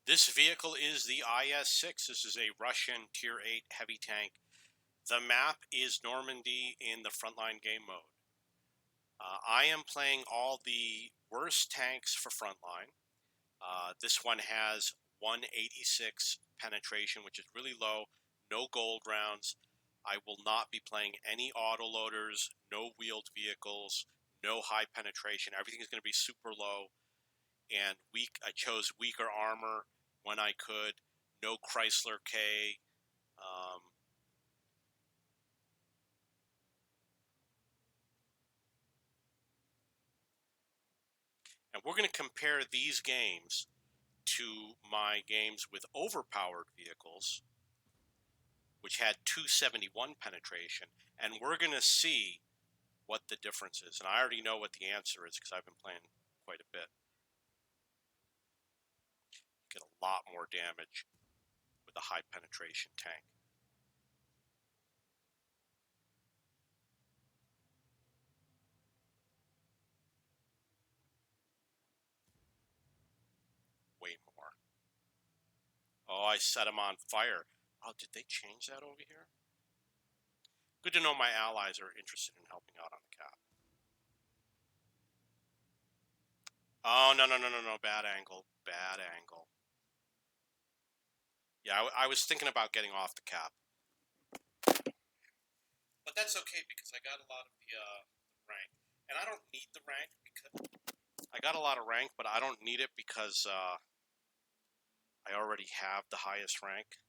This vehicle is the IS-6. This is a Russian Tier 8 heavy tank. The map is Normandy in the Frontline game mode. I am playing all the worst tanks for Frontline. This one has 186 penetration, which is really low, no gold rounds. I will not be playing any autoloaders, no wheeled vehicles, no high penetration. Everything is going to be super low and weak. I chose weaker armor when I could. No Chrysler K. And we're going to compare these games to my games with overpowered vehicles, which had 271 penetration, and we're going to see what the difference is. And I already know what the answer is because I've been playing quite a bit. You get a lot more damage with a high penetration tank. Way more. Oh, I set them on fire. Oh, did they change that over here? Good to know my allies are interested in helping out on the cap. Oh, no, no, no, no, no. Bad angle. Bad angle. Yeah, I was thinking about getting off the cap. But that's okay because I got a lot of the rank. And I don't need the rank because I got a lot of rank, but I don't need it because I already have the highest rank.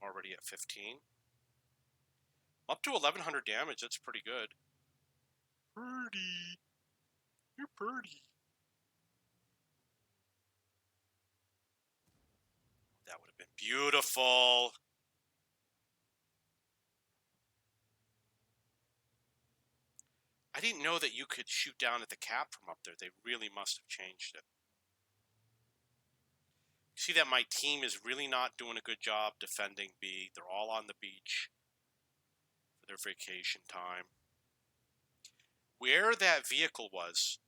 I'm already at 15. Up to 1100 damage, that's pretty good. Pretty. You're pretty. That would have been beautiful. I didn't know that you could shoot down at the cap from up there. They really must have changed it. See that my team is really not doing a good job defending B. They're all on the beach for their vacation time. Where that vehicle was,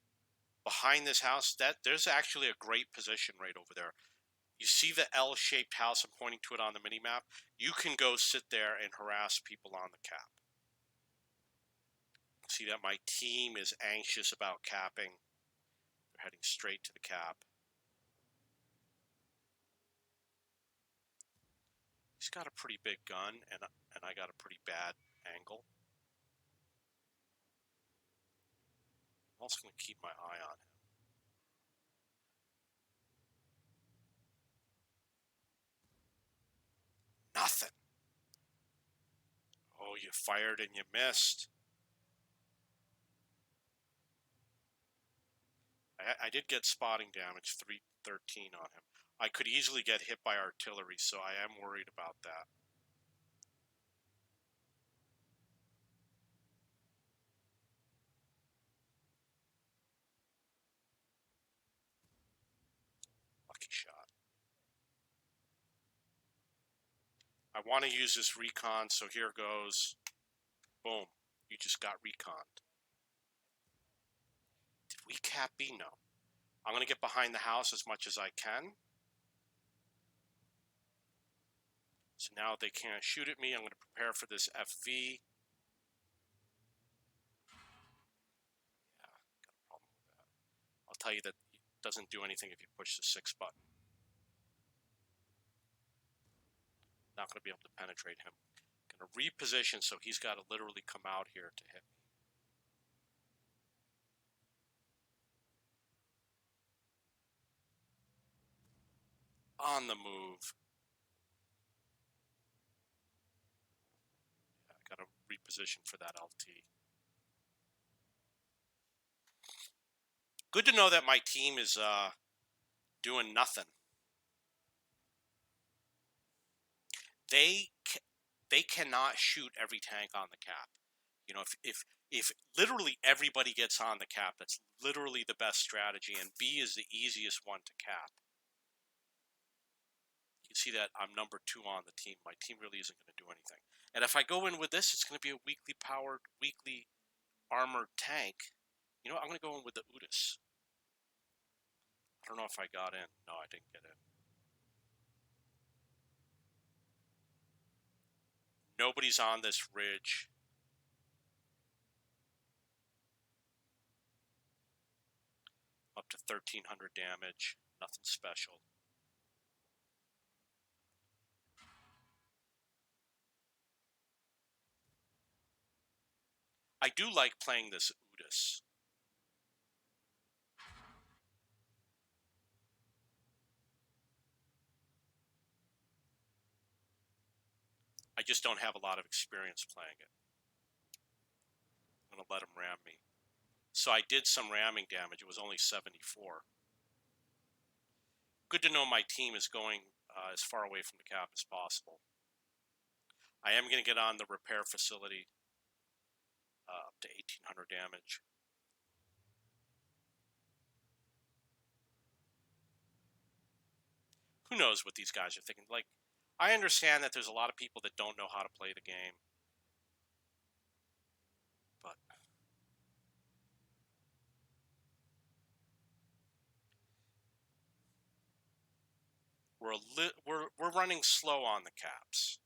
behind this house, there's actually a great position right over there. You see the L-shaped house? I'm pointing to it on the mini-map. You can go sit there and harass people on the cap. See that my team is anxious about capping. They're heading straight to the cap. He's got a pretty big gun, and I got a pretty bad angle. I'm also going to keep my eye on him. Nothing. Oh, you fired and you missed. I did get spotting damage, 313 on him. I could easily get hit by artillery, so I am worried about that. Lucky shot. I want to use this recon, so here goes. Boom. You just got reconned. Did we cap B? No. I'm going to get behind the house as much as I can. So now they can't shoot at me. I'm going to prepare for this FV. Yeah, got a problem with that. I'll tell you that it doesn't do anything if you push the 6 button. Not going to be able to penetrate him. Going to reposition so he's got to literally come out here to hit me. On the move. Yeah, I got to reposition for that LT. Good to know that my team is doing nothing. They cannot shoot every tank on the cap. You know, if literally everybody gets on the cap, that's literally the best strategy, and B is the easiest one to cap. You can see that I'm number 2 on the team. My team really isn't going to do anything. And if I go in with this, it's going to be a weakly powered, weakly armored tank. You know, I'm going to go in with the Udis. I don't know if I got in. No, I didn't get in. Nobody's on this ridge. Up to 1,300 damage. Nothing special. I do like playing this Udis. I just don't have a lot of experience playing it. I'm going to let him ram me. So I did some ramming damage. It was only 74. Good to know my team is going as far away from the cap as possible. I am going to get on the repair facility up to 1,800 damage. Who knows what these guys are thinking? Like, I understand that there's a lot of people that don't know how to play the game. But we're running slow on the caps.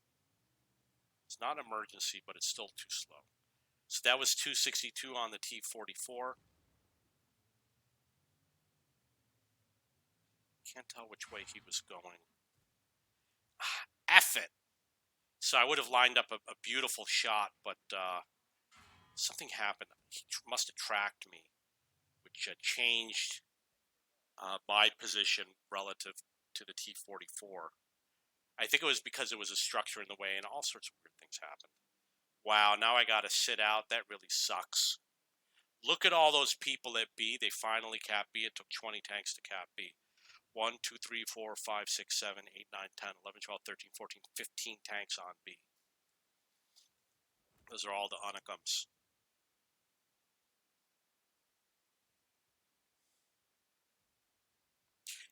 It's not emergency, but it's still too slow. So that was 262 on the T-44. Can't tell which way he was going. F it. So I would have lined up a beautiful shot, but something happened. He must have tracked me, which changed my position relative to the T-44. I think it was because it was a structure in the way, and all sorts of weird things happened. Wow, now I got to sit out. That really sucks. Look at all those people at B. They finally cap B. It took 20 tanks to cap B. 1, 2, 3, 4, 5, 6, 7, 8, 9, 10, 11, 12, 13, 14, 15 tanks on B. Those are all the unicums.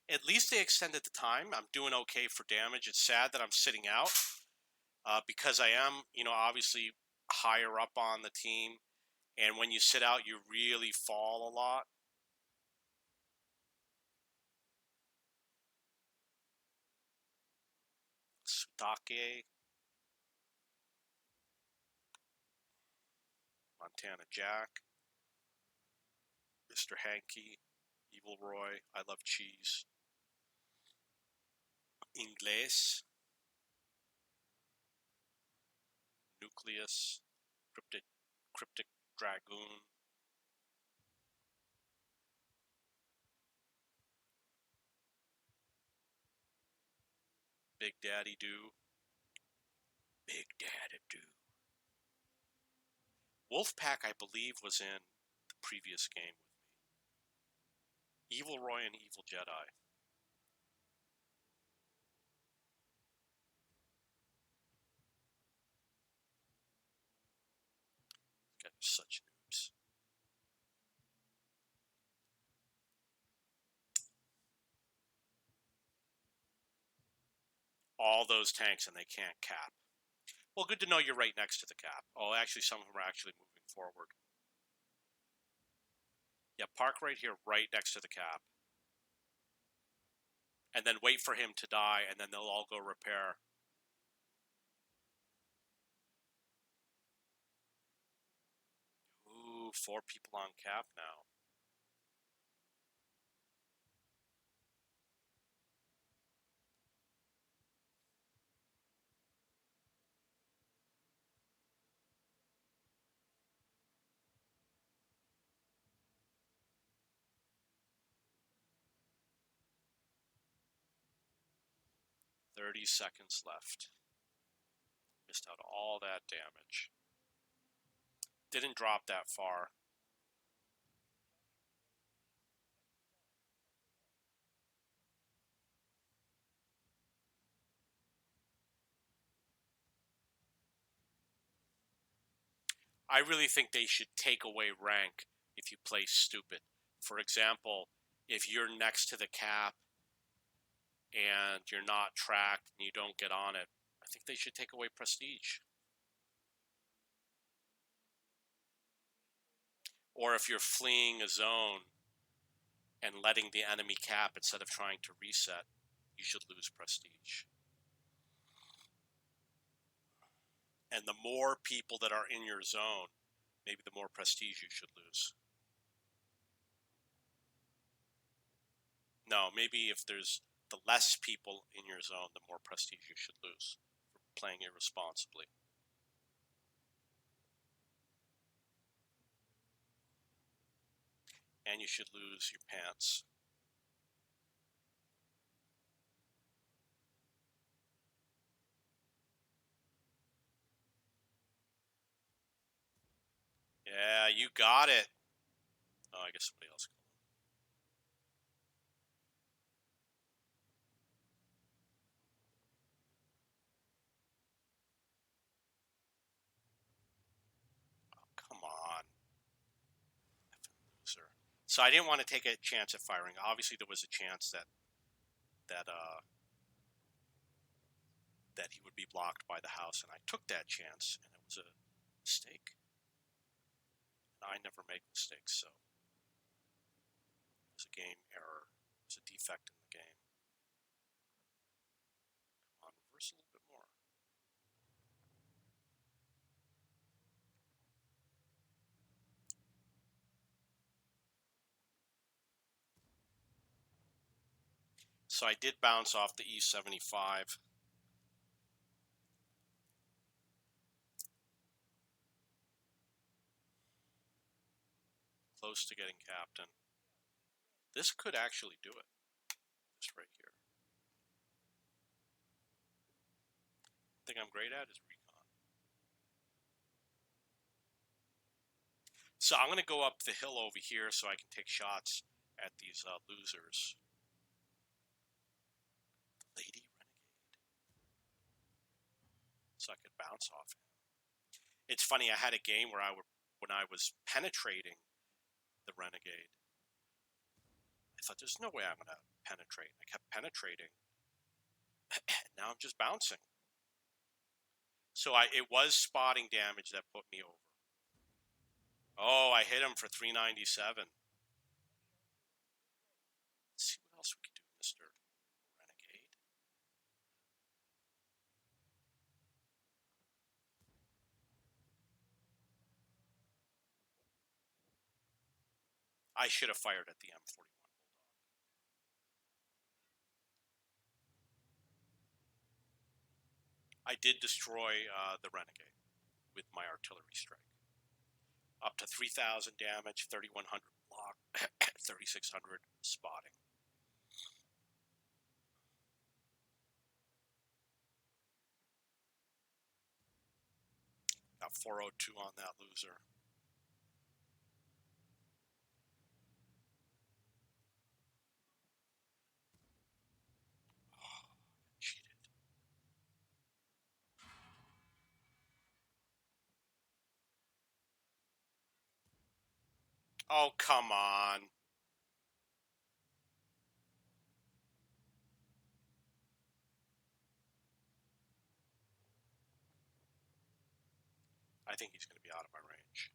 At least they extended the time. I'm doing okay for damage. It's sad that I'm sitting out because I am, obviously higher up on the team. And when you sit out, you really fall a lot. Sutake, Montana Jack, Mr. Hanky, Evil Roy, I Love Cheese, Ingles, Nucleus, Cryptic Dragoon, Big Daddy Do, Big Daddy Do. Wolfpack, I believe, was in the previous game with me. Evil Roy and Evil Jedi. Guys are such noobs. All those tanks and they can't cap. Well, good to know you're right next to the cap. Oh, actually, some of them are actually moving forward. Yeah, park right here, right next to the cap. And then wait for him to die, and then they'll all go repair. Ooh, 4 people on cap now. "30 seconds left. Missed out all that damage. Didn't drop that far. I really think they should take away rank if you play stupid. For example, if you're next to the cap and you're not tracked and you don't get on it, I think they should take away prestige. Or if you're fleeing a zone and letting the enemy cap instead of trying to reset, you should lose prestige. And the more people that are in your zone, maybe the more prestige you should lose. No, maybe if there's the less people in your zone, the more prestige you should lose for playing irresponsibly. And you should lose your pants. Yeah, you got it. Oh, I guess somebody else. Oh, come on. Loser. So I didn't want to take a chance at firing. Obviously, there was a chance that uh, that he would be blocked by the house, and I took that chance, and it was a mistake. And I never make mistakes, so it was a game error. It was a defect in the game. Come on, reverse a little bit more. So I did bounce off the E75. Close to getting captain. This could actually do it. Just right here. The thing I'm great at is recon. So I'm going to go up the hill over here so I can take shots at these losers. Lady Renegade. So I could bounce off him. It's funny, I had a game where when I was penetrating the Renegade, I thought there's no way I'm going to penetrate. I kept penetrating. Now I'm just bouncing. So it was spotting damage that put me over. Oh, I hit him for 397. Let's see what else we can do, Mr. Renegade. I should have fired at the M41 Bulldog. I did destroy the Renegade with my artillery strike. Up to 3,000 damage, 3,100 block, 3,600 spotting. Got 402 on that loser. Oh, cheated. Oh, come on. I think he's going to be out of my range.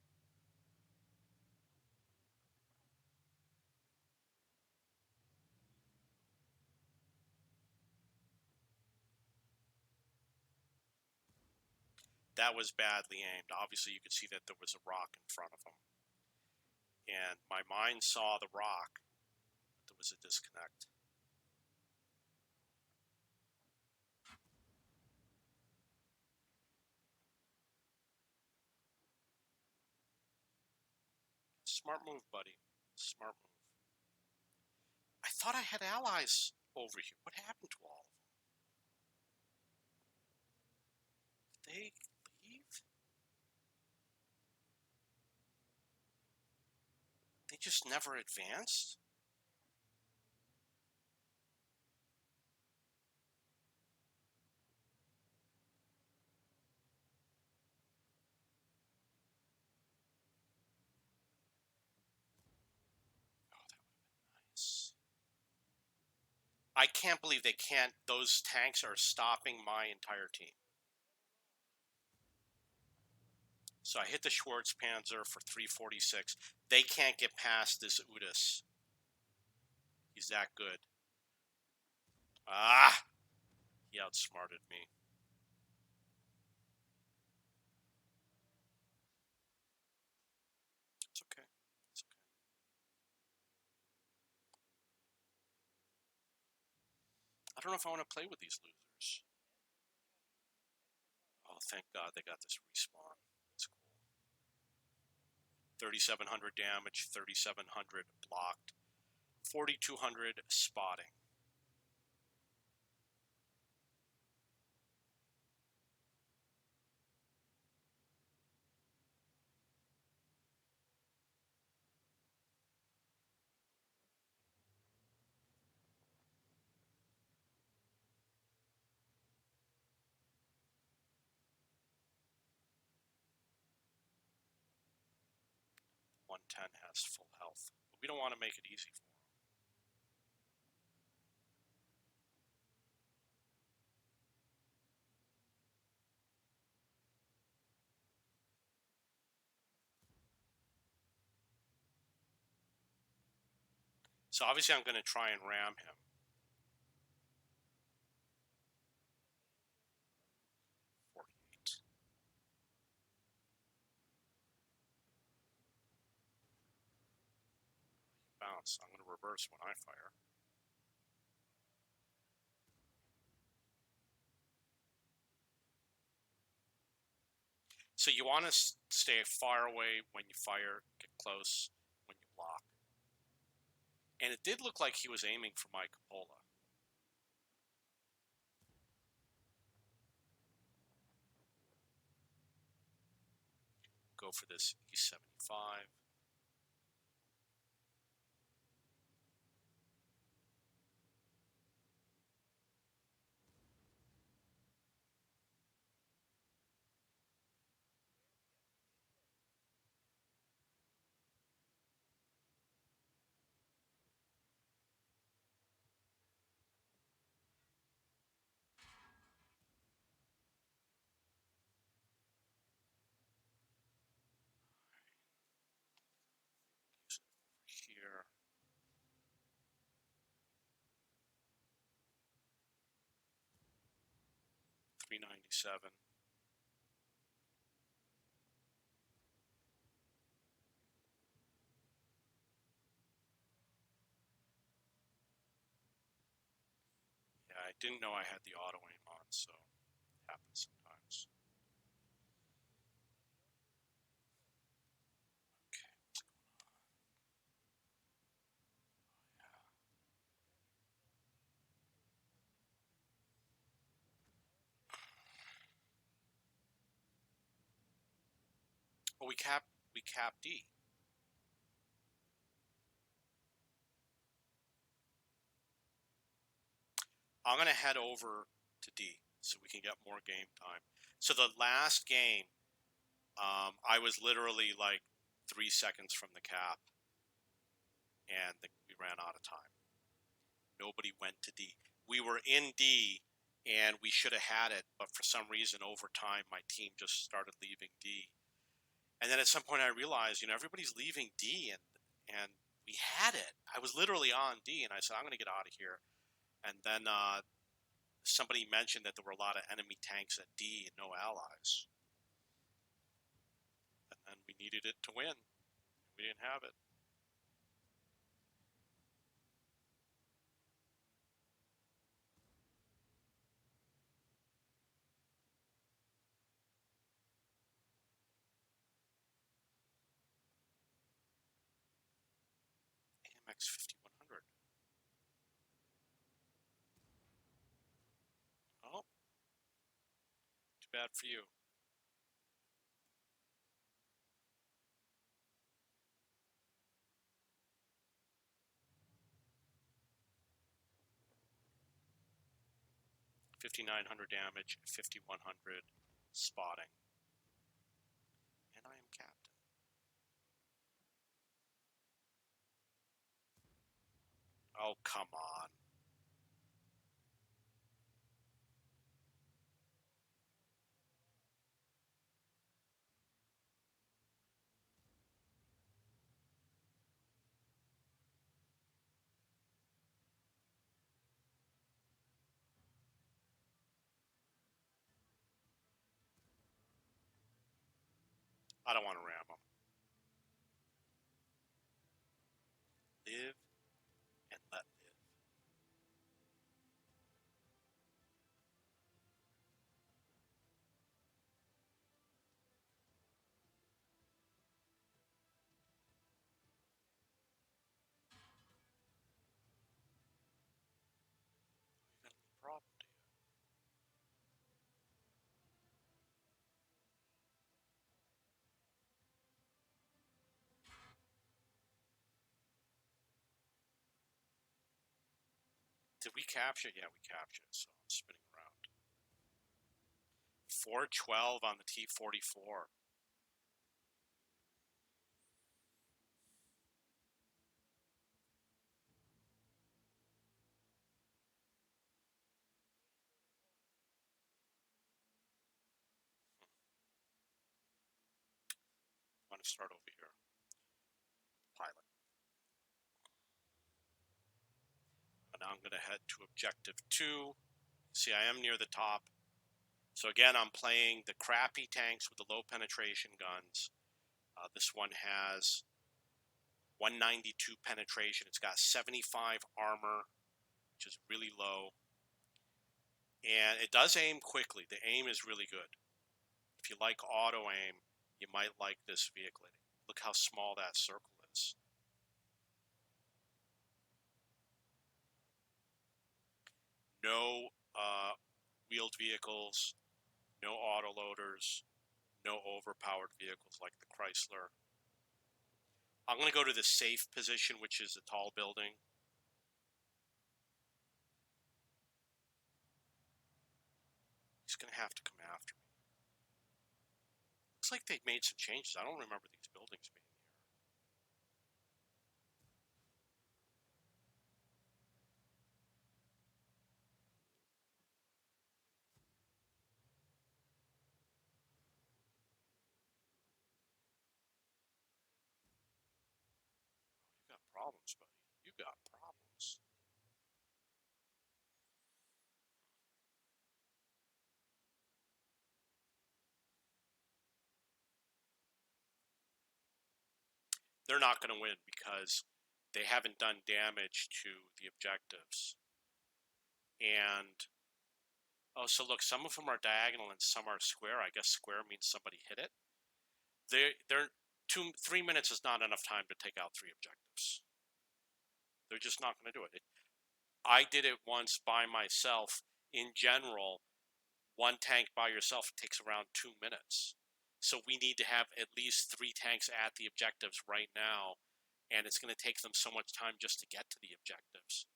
That was badly aimed. Obviously, you could see that there was a rock in front of him. And my mind saw the rock, but there was a disconnect. Smart move, buddy. Smart move. I thought I had allies over here. What happened to all of them? Did they leave? They just never advanced? Oh, that would have been nice. I can't believe they can't. Those tanks are stopping my entire team. So I hit the Schwartz Panzer for 346. They can't get past this Udis. He's that good. Ah! He outsmarted me. It's okay. It's okay. I don't know if I want to play with these losers. Oh, thank God they got this respawn. That's cool. 3,700 damage, 3,700 blocked, 4,200 spotting. .110 has full health. But we don't want to make it easy for him. So obviously I'm going to try and ram him. 48. Bounce. I'm going to reverse when I fire. So you want to stay far away when you fire, get close when you block. And it did look like he was aiming for my cupola. Go for this E75. Here. 397. Yeah, I didn't know I had the auto aim on, so it happens sometimes. Okay, what's going on? Well, we cap D. I'm gonna head over to D so we can get more game time. So the last game, I was literally like 3 seconds from the cap, and we ran out of time. Nobody went to D. We were in D, and we should have had it, but for some reason, over time, my team just started leaving D. And then at some point, I realized, everybody's leaving D, and we had it. I was literally on D, and I said, I'm going to get out of here. And then somebody mentioned that there were a lot of enemy tanks at D and no allies. And then we needed it to win. We didn't have it. AMX 5100. Oh, too bad for you. 5,900 damage, 5,100 spotting. And I am captain. Oh, come on. I don't want to ram them. Live and let live. You got any problem, do you? Did we capture? Yeah, we captured it, so I'm spinning around. 412 on the T-44. I'm going to start over here. Pilot. And now I'm going to head to objective 2. See, I am near the top. So again, I'm playing the crappy tanks with the low penetration guns. This one has 192 penetration. It's got 75 armor, which is really low. And it does aim quickly. The aim is really good. If you like auto aim, you might like this vehicle. Look how small that circle is. No wheeled vehicles, no autoloaders, no overpowered vehicles like the Chrysler. I'm going to go to the safe position, which is a tall building. He's going to have to come after me. Looks like they've made some changes. I don't remember these buildings being here. You got problems, buddy. You got problems. They're not going to win because they haven't done damage to the objectives. And, oh, so look, some of them are diagonal and some are square. I guess square means somebody hit it. They're 3 minutes is not enough time to take out 3 objectives. They're just not going to do it. I did it once by myself. In general, one tank by yourself takes around 2 minutes. So we need to have at least 3 tanks at the objectives right now, and it's going to take them so much time just to get to the objectives.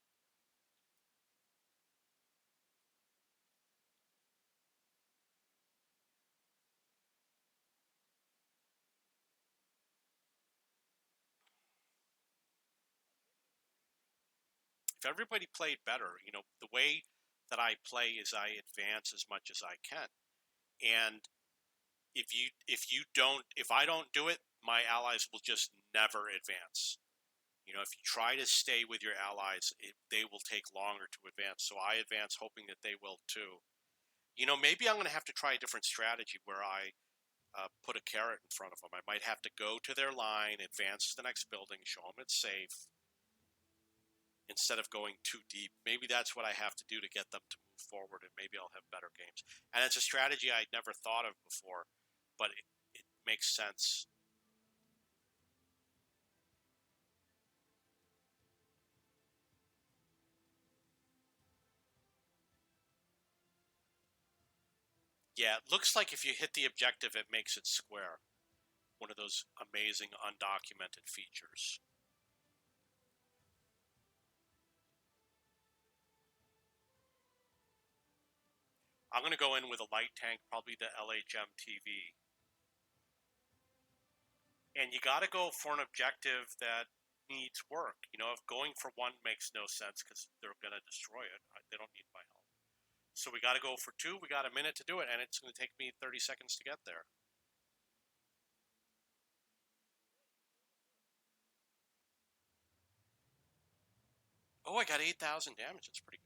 If everybody played better, the way that I play is I advance as much as I can. And if I don't do it, my allies will just never advance. If you try to stay with your allies, they will take longer to advance. So I advance hoping that they will too. Maybe I'm going to have to try a different strategy where I put a carrot in front of them. I might have to go to their line, advance to the next building, show them it's safe, instead of going too deep. Maybe that's what I have to do to get them to move forward, and maybe I'll have better games. And it's a strategy I'd never thought of before, but it makes sense. Yeah, it looks like if you hit the objective, it makes it square. One of those amazing undocumented features. I'm going to go in with a light tank, probably the LHM-TV. And you got to go for an objective that needs work. If going for one makes no sense because they're going to destroy it, they don't need my help. So we got to go for 2. We got a minute to do it, and it's going to take me 30 seconds to get there. Oh, I got 8,000 damage. That's pretty good.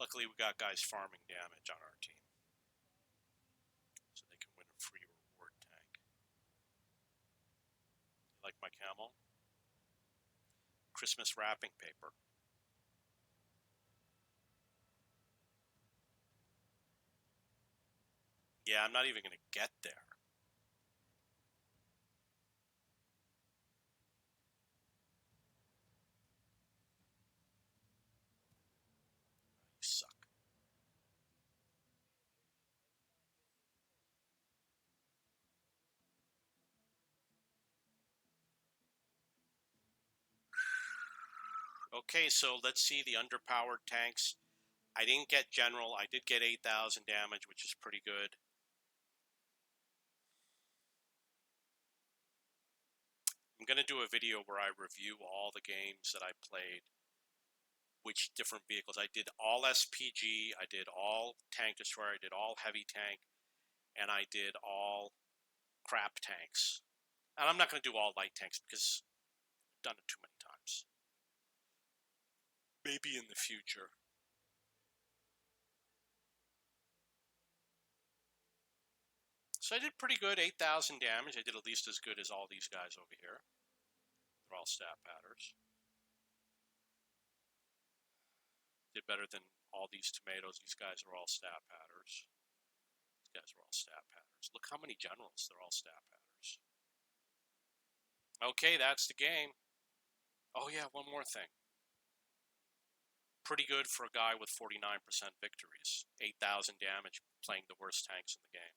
Luckily, we got guys farming damage on our team, so they can win a free reward tank. You like my camel? Christmas wrapping paper. Yeah, I'm not even going to get there. You suck. Okay, so let's see the underpowered tanks. I didn't get general. I did get 8,000 damage, which is pretty good. I'm going to do a video where I review all the games that I played, which different vehicles. I did all SPG, I did all tank destroyer, I did all heavy tank, and I did all crap tanks. And I'm not going to do all light tanks because I've done it too many times. Maybe in the future. So I did pretty good, 8,000 damage. I did at least as good as all these guys over here. They're all stat patters. Did better than all these tomatoes. These guys are all stat patters. These guys are all stat patters. Look how many generals. They're all stat patters. Okay, that's the game. Oh yeah, one more thing. Pretty good for a guy with 49% victories. 8,000 damage playing the worst tanks in the game.